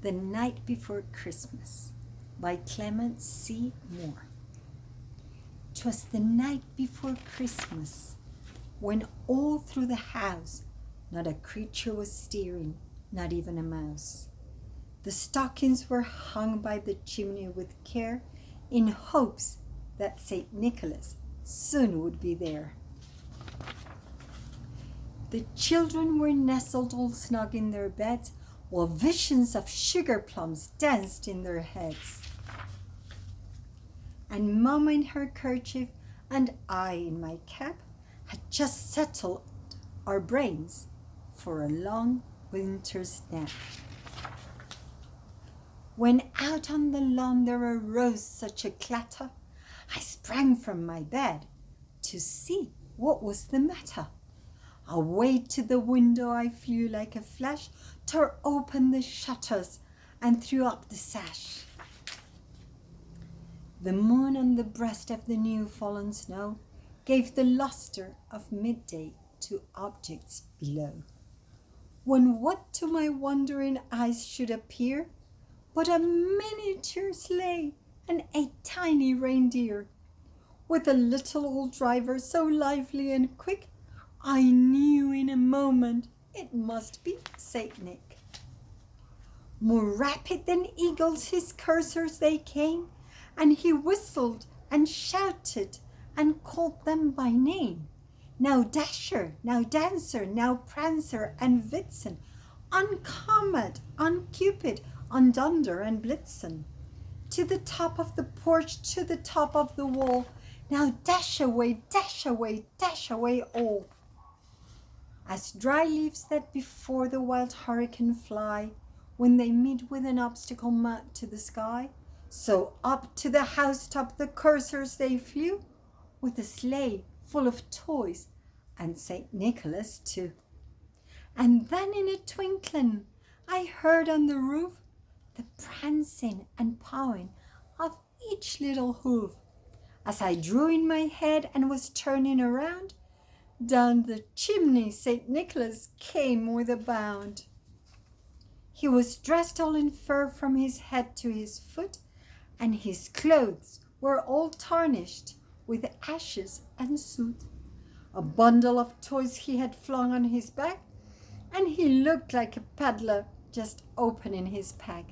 The Night Before Christmas by Clement C. Moore. 'Twas the night before Christmas, when all through the house not a creature was stirring, not even a mouse. The stockings were hung by the chimney with care, in hopes that St. Nicholas soon would be there. The children were nestled all snug in their beds, while visions of sugar plums danced in their heads. And Mum in her kerchief and I in my cap had just settled our brains for a long winter's nap. When out on the lawn there arose such a clatter, I sprang from my bed to see what was the matter. Away to the window I flew like a flash, tore open the shutters and threw up the sash. The moon on the breast of the new fallen snow gave the lustre of midday to objects below. When what to my wondering eyes should appear but a miniature sleigh and a tiny reindeer, with a little old driver so lively and quick, I knew in a moment it must be Saint Nick. More rapid than eagles his coursers they came, and he whistled and shouted and called them by name. Now Dasher, now Dancer, now Prancer and Vixen, on Comet, on Cupid, on Dunder and Blitzen. To the top of the porch, to the top of the wall, now dash away, dash away, dash away all. As dry leaves that before the wild hurricane fly, when they meet with an obstacle mount to the sky, so up to the housetop the coursers they flew, with a sleigh full of toys, and St. Nicholas too. And then in a twinkling I heard on the roof the prancing and pawing of each little hoof. As I drew in my head and was turning around, down the chimney St. Nicholas came with a bound. He was dressed all in fur from his head to his foot, and his clothes were all tarnished with ashes and soot. A bundle of toys he had flung on his back, and he looked like a peddler just opening his pack.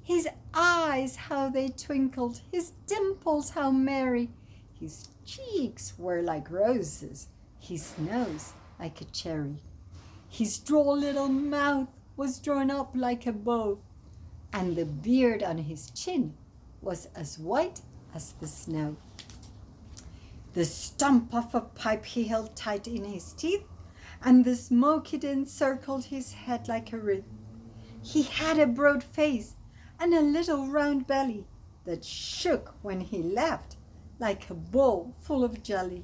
His eyes, how they twinkled, his dimples, how merry. His cheeks were like roses, his nose like a cherry. His droll little mouth was drawn up like a bow, and the beard on his chin was as white as the snow. The stump of a pipe he held tight in his teeth, and the smoke it encircled his head like a wreath. He had a broad face and a little round belly that shook when he laughed like a bowl full of jelly.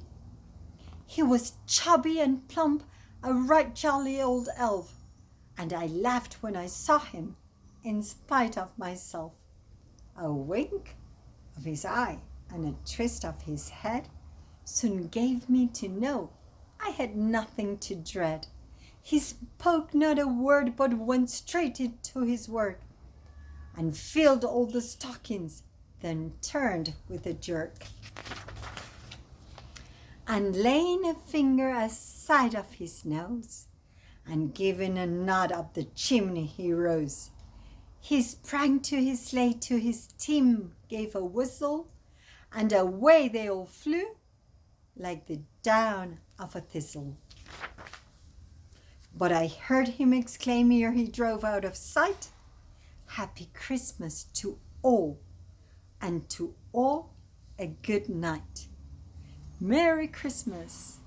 He was chubby and plump, a right jolly old elf, and I laughed when I saw him in spite of myself. A wink of his eye and a twist of his head soon gave me to know I had nothing to dread. He spoke not a word, but went straight into his work, and filled all the stockings, then turned with a jerk. And laying a finger aside of his nose, and giving a nod up the chimney he rose. He sprang to his sleigh, to his team gave a whistle, and away they all flew like the down of a thistle. But I heard him exclaim ere he drove out of sight, "Happy Christmas to all, and to all a good night. Merry Christmas."